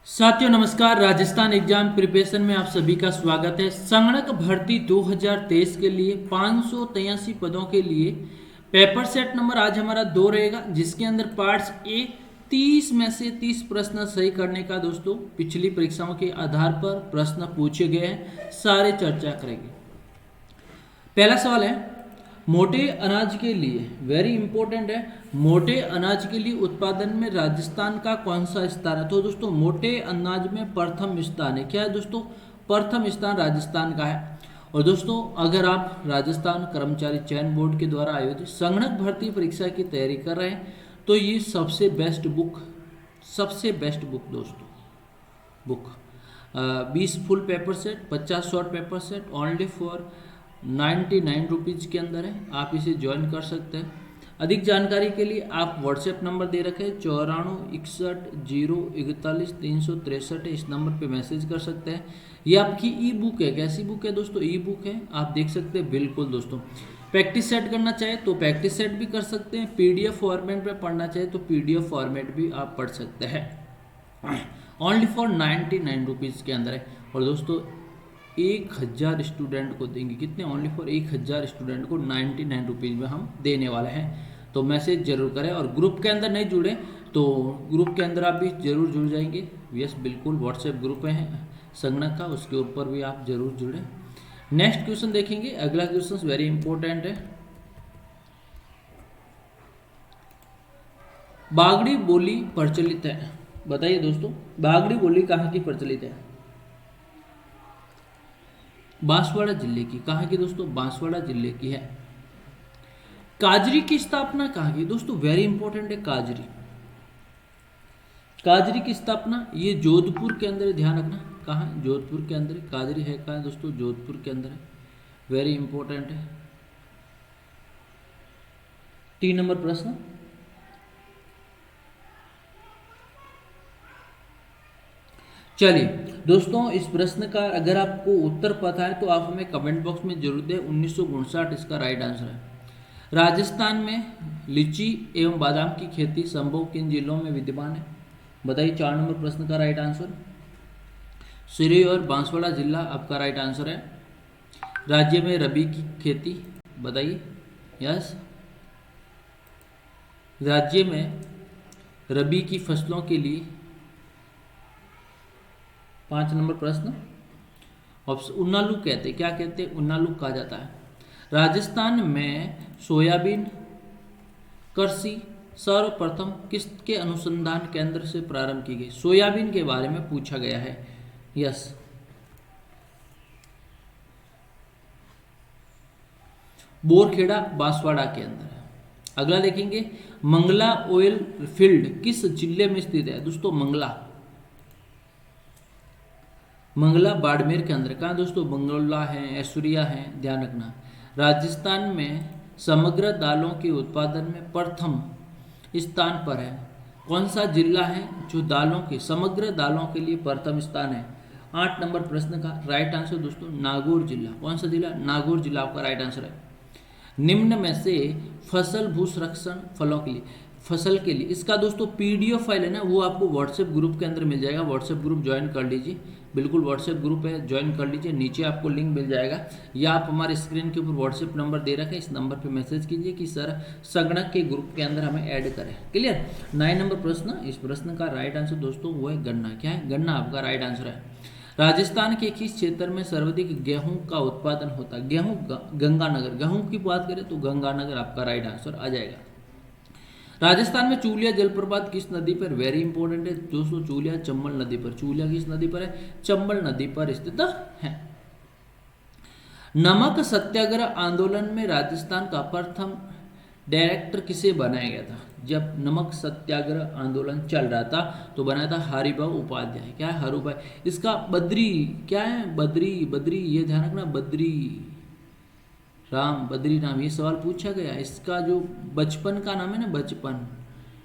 साथियों नमस्कार। Rajasthan exam preparation में आप सभी का स्वागत है। संगणक भर्ती 2023 के लिए 583 पदों के लिए पेपर सेट नंबर आज हमारा 2 रहेगा, जिसके अंदर पार्ट्स ए 30 में से 30 प्रश्न सही करने का दोस्तों पिछली परीक्षाओं के आधार पर प्रश्न पूछे गए हैं, सारे चर्चा करेंगे। पहला सवाल है, मोटे अनाज के लिए, वेरी इंपॉर्टेंट है, मोटे अनाज के लिए उत्पादन में राजस्थान का कौन सा स्थान है? तो दोस्तों मोटे अनाज में प्रथम स्थान है। क्या है दोस्तों? प्रथम स्थान राजस्थान का है। और दोस्तों अगर आप राजस्थान कर्मचारी चयन बोर्ड के द्वारा आयोजित संगणक भर्ती परीक्षा की तैयारी कर रहे हैं तो ये सबसे बेस्ट बुक दोस्तों book 20 full paper set, 50 short paper set only for 99 rupees के अंदर है। आप इसे ज्वाइन कर सकते हैं। अधिक जानकारी के लिए आप व्हाट्सएप नंबर दे रखे हैं 9461 041 363 है, इस नंबर पे मैसेज कर सकते हैं। ये आपकी ई बुक है। कैसी बुक है दोस्तों? ई बुक है, आप देख सकते हैं। बिल्कुल दोस्तों, प्रैक्टिस सेट करना चाहे तो प्रैक्टिस सेट भी कर सकते हैं, पीडीएफ फॉर्मेट में पढ़ना चाहे तो पीडीएफ फॉर्मेट भी आप पढ़ सकते हैं। ओनली फॉर 99 रुपीज़ के अंदर है। और दोस्तों 1000 स्टूडेंट को देंगे। कितने? ओनली फॉर 1000 स्टूडेंट को 99 रुपीज़ में हम देने वाले हैं। तो मैसेज जरूर करें। और ग्रुप के अंदर नहीं जुड़े तो ग्रुप के अंदर आप भी जरूर जुड़ जाएंगे। यस बिल्कुल, व्हाट्सएप ग्रुप है संगणक का, उसके ऊपर भी आप जरूर जुड़े। नेक्स्ट क्वेश्चन देखेंगे। अगला क्वेश्चन वेरी इंपॉर्टेंट है। बागड़ी बोली प्रचलित है, बताइए दोस्तों बागड़ी बोली कहाँ की प्रचलित है? बांसवाड़ा जिले की। कहाँ की दोस्तों? बांसवाड़ा जिले की है। काजरी की स्थापना कहाँ की? दोस्तों वेरी इंपॉर्टेंट है काजरी। काजरी की स्थापना ये जोधपुर के अंदर है, ध्यान रखना। कहाँ? जोधपुर के अंदर। काजरी है कहाँ दोस्तों? जोधपुर के अंदर है। वेरी इंपॉर्टेंट है। 3 नंबर प्रश्न, चलिए दोस्तों इस प्रश्न का अगर आपको उत्तर पता है तो आप हमें कमेंट बॉक्स में जरूर दें। 1959 इसका राइट आंसर है। राजस्थान में लीची एवं बादाम की खेती संभव किन जिलों में विद्यमान है? बताइए। 4 नंबर प्रश्न का राइट आंसर सिरोही और बांसवाड़ा जिला आपका राइट आंसर है। राज्य में रबी की खेती, बताइए। यस, राज्य में रबी की फसलों के लिए 5 नंबर प्रश्न ऑप्शन उन्नालू कहते हैं। क्या कहते हैं? उन्नालू कहा जाता है। राजस्थान में सोयाबीन कृषि सर्वप्रथम किसके अनुसंधान केंद्र से प्रारंभ की गई? सोयाबीन के बारे में पूछा गया है। यस, बोरखेड़ा बांसवाड़ा के अंदर है। अगला देखेंगे, मंगला ऑयल फील्ड किस जिले में स्थित है? दोस्तों मंगला बाड़मेर के अंदर। कहाँ दोस्तों? बंगोला है, ऐश्वर्या है, ध्यान रखना। राजस्थान में समग्र दालों के उत्पादन में प्रथम स्थान पर है। कौन सा जिला है जो दालों के समग्र दालों के लिए प्रथम स्थान है? 8 नंबर प्रश्न का राइट आंसर दोस्तों नागौर जिला। कौन सा जिला? नागौर जिला आपका राइट आंसर है। निम्न में से फसल भू संरक्षण फसल के लिए इसका दोस्तों पीडीएफ फाइल है ना, वो आपको व्हाट्सएप ग्रुप के अंदर मिल जाएगा। व्हाट्सएप ग्रुप ज्वाइन कर लीजिए, बिल्कुल व्हाट्सएप ग्रुप है, ज्वाइन कर लीजिए। नीचे आपको लिंक मिल जाएगा या आप हमारे स्क्रीन के ऊपर व्हाट्सएप नंबर दे रखे, इस नंबर पे मैसेज कीजिए कि सर संगणक के ग्रुप के अंदर हमें ऐड करें। क्लियर? 9 नंबर प्रश्न, इस प्रश्न का राइट आंसर दोस्तों वो है गन्ना। क्या है? गन्ना आपका राइट आंसर है। राजस्थान के किस क्षेत्र में सर्वाधिक गेहूं का उत्पादन होता है? गेहूं गंगानगर। गेहूं की बात करें तो गंगानगर आपका राइट आंसर आ जाएगा। राजस्थान में चूलिया जलप्रपात किस नदी पर? वेरी इंपॉर्टेंट है दोस्तों, चूलिया चंबल नदी पर। चूलिया किस नदी पर है? चंबल नदी पर स्थित है। नमक सत्याग्रह आंदोलन में राजस्थान का प्रथम डायरेक्टर किसे बनाया गया था? जब नमक सत्याग्रह आंदोलन चल रहा था तो बनाया था हरिभाऊ उपाध्याय। क्या है? हरुभाई। इसका बद्री क्या है? बद्री ये ध्यान रखना, बद्री राम, बद्री राम, ये सवाल पूछा गया। इसका जो बचपन का नाम है ना, बचपन,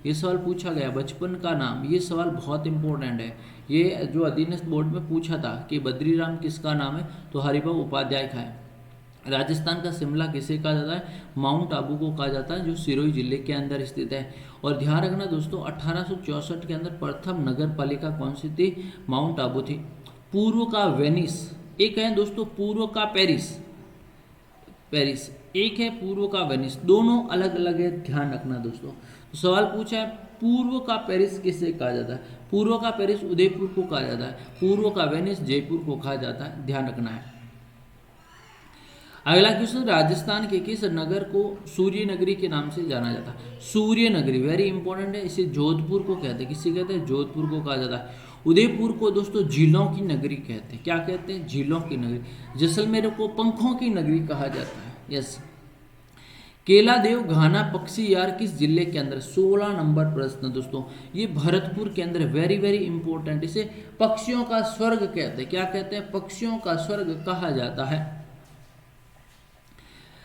ये सवाल पूछा गया। बचपन का नाम, ये सवाल बहुत इंपॉर्टेंट है। ये जो अधीनस्थ बोर्ड में पूछा था कि बद्री राम किसका नाम है, तो हरिभाऊ उपाध्याय का है। राजस्थान का शिमला किसे कहा जाता है? माउंट आबू को कहा जाता है, जो सिरोही जिले के अंदर स्थित है। और ध्यान रखना दोस्तों, 1864 के अंदर प्रथम नगर पालिका कौन सी थी? माउंट आबू थी। पूर्व का वेनिस, एक है दोस्तों पूर्व का पेरिस, पेरिस एक है पूर्व का वेनिस, दोनों अलग अलग है, ध्यान रखना दोस्तों। तो सवाल पूछा है पूर्व का पेरिस किसे कहा जाता है? पूर्व का पेरिस उदयपुर को कहा जाता है, पूर्व का वेनिस जयपुर को कहा जाता है, ध्यान रखना है। अगला क्वेश्चन, राजस्थान के किस नगर को सूर्य नगरी के नाम से जाना जाता है? सूर्य नगरी वेरी इंपॉर्टेंट है, इसे जोधपुर को कहते हैं, किसे कहते हैं? जोधपुर को कहा जाता है। उदयपुर को दोस्तों झीलों की नगरी कहते हैं, क्या कहते हैं? झीलों की नगरी। जैसलमेर को पंखों की नगरी कहा जाता है, यस। केलादेव घाना पक्षी यार किस जिले के अंदर? 16 नंबर प्रश्न दोस्तों, ये भरतपुर के अंदर, वेरी वेरी इंपॉर्टेंट। इसे पक्षियों का स्वर्ग कहते हैं, क्या कहते हैं? पक्षियों का स्वर्ग कहा जाता है।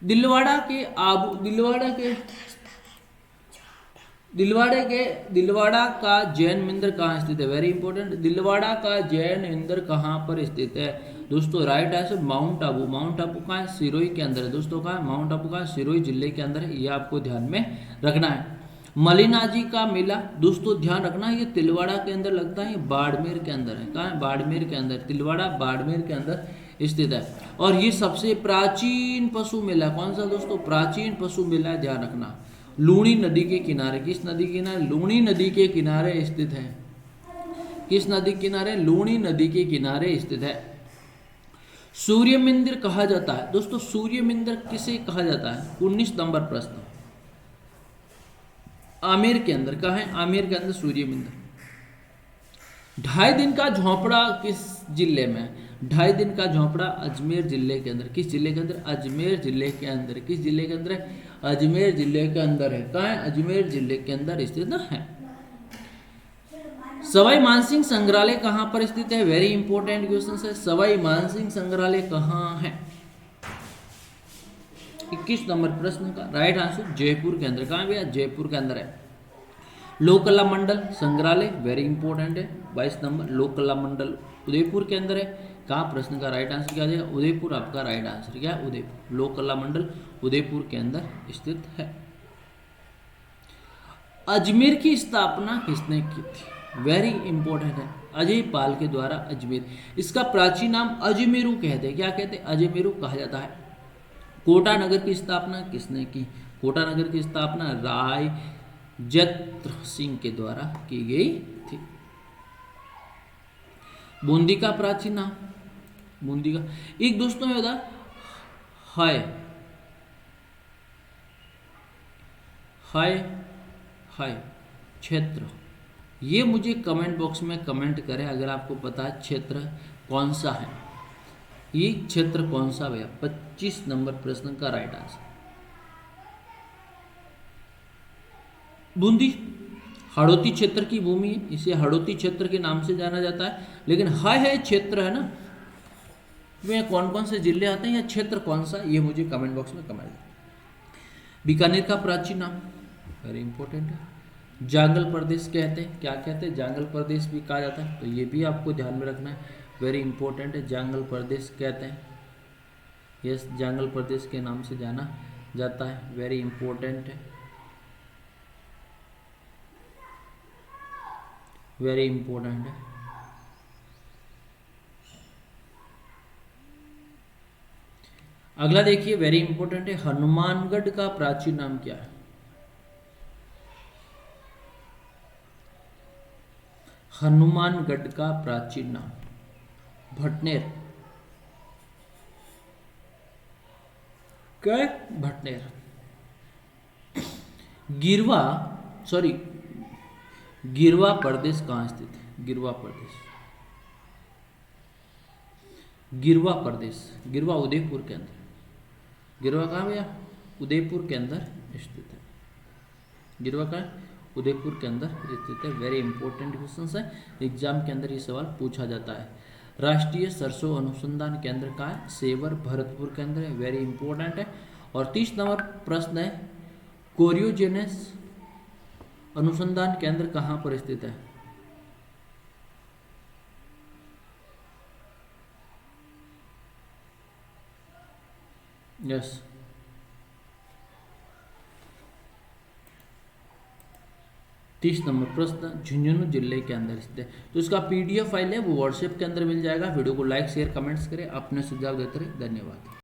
दिलवाड़ा का जैन मंदिर कहाँ स्थित है? Very important. दिलवाड़ा का जैन मंदिर कहाँ पर स्थित है? दोस्तों right answer mount Abu. Mount Abu कहाँ है? सिरोही के अंदर है दोस्तों। कहाँ है? माउंट आबू का सिरोही जिले के अंदर है, ये आपको ध्यान में रखना है। मलिनाजी का मेला दोस्तों ध्यान रखना, ये तिलवाड़ा के अंदर लगता है, ये बाड़मेर के अंदर है। कहाँ है? बाड़मेर के अंदर, तिलवाड़ा बाड़मेर के अंदर स्थित है। और ये सबसे प्राचीन पशु मेला कौन सा दोस्तों? प्राचीन पशु मेला है, ध्यान रखना। लूणी नदी के किनारे, किस नदी के किनारे? लूणी नदी के किनारे स्थित है। किस नदी के किनारे? लूणी नदी के किनारे स्थित है। सूर्य मंदिर कहा जाता है दोस्तों, सूर्य मंदिर किसे कहा जाता है? 19 नंबर प्रश्न। आमेर के अंदर, कहाँ है? आमेर के अंदर सूर्य मंदिर। 2.5 दिन का झोंपड़ा किस जिले में? 2.5 दिन का झोंपड़ा अजमेर जिले के अंदर, किस जिले के अंदर? अजमेर जिले के अंदर। किस जिले के अंदर है? अजमेर जिले के अंदर है। कहाँ है? अजमेर जिले के अंदर स्थित है। सवाई मानसिंह संग्रहालय कहाँ पर स्थित है? वेरी इंपॉर्टेंट क्वेश्चन है। सवाई मानसिंह संग्रहालय कहाँ है? 21 नंबर प्रश्न का राइट आंसर जयपुर के अंदर। कहाँ भैया? जयपुर के अंदर है। लोक कला मंडल संग्रहालय वेरी इंपॉर्टेंट है, 22 नंबर। लोक कला मंडल उदयपुर के अंदर है। कहाँ? प्रश्न का राइट आंसर क्या जाएगा? उदयपुर आपका राइट आंसर क्या? उदयपुर। लोक कला मंडल उदयपुर के अंदर स्थित है। अजमेर की स्थापना किसने की थी? वेरी इंपॉर्टेंट है, अजय पाल के द्वारा अजमेर। इसका प्राचीन नाम अजमेरू कहते हैं, क्या कहते हैं? अजमेरू कहा जाता है। कोटा नगर की स्थापना किसने की? कोटा नगर की स्थापना राय जत्र सिंह के द्वारा की गई थी। बूंदी का प्राचीन नाम, बूंदी का एक दोस्तों में बता हाय हाय हाय क्षेत्र, ये मुझे कमेंट बॉक्स में कमेंट करें अगर आपको पता है क्षेत्र कौन सा है। ये क्षेत्र कौन सा भैया? 25 नंबर प्रश्न का राइट आंसर। बूंदी हड़ौती क्षेत्र की भूमि है, इसे हड़ौती क्षेत्र के नाम से जाना जाता है। लेकिन है क्षेत्र है ना, में कौन कौन से जिले आते हैं या क्षेत्र कौन सा, ये मुझे कमेंट बॉक्स में कमेंट करें। बीकानेर का प्राचीन नाम वेरी इंपॉर्टेंट है, जांगल प्रदेश कहते हैं, क्या कहते हैं? जांगल प्रदेश भी कहा जाता है, तो ये भी आपको ध्यान में रखना है, वेरी इंपॉर्टेंट है। जांगल प्रदेश कहते हैं, यस, जांगल प्रदेश के नाम से जाना जाता है, वेरी इंपॉर्टेंट है, वेरी इंपॉर्टेंट है। अगला देखिए वेरी इंपॉर्टेंट है, हनुमानगढ़ का प्राचीन नाम क्या है? हनुमानगढ़ का प्राचीन नाम भटनेर, क्या? भटनेर। गिरवा प्रदेश कहाँ स्थित है? गिरवा प्रदेश, गिरवा प्रदेश, गिरवा उदयपुर के अंदर। गिरवा कहाँ भैया? उदयपुर के अंदर स्थित है। गिरवा कहाँ? उदयपुर के अंदर स्थित है, वेरी इंपॉर्टेंट क्वेश्चन है, एग्जाम के अंदर ये सवाल पूछा जाता है। राष्ट्रीय सरसों अनुसंधान केंद्र का है सेवर, भरतपुर के अंदर है, वेरी इंपॉर्टेंट है। और 30 नंबर प्रश्न है, कोरियोजेनेस अनुसंधान केंद्र कहाँ पर स्थित है? यस। 30 नंबर प्रश्न, झुंझुनू जिले के अंदर स्थित है। तो इसका PDF फाइल है वो व्हाट्सएप के अंदर मिल जाएगा। वीडियो को लाइक शेयर कमेंट्स करें, अपने सुझाव देते रहे। धन्यवाद।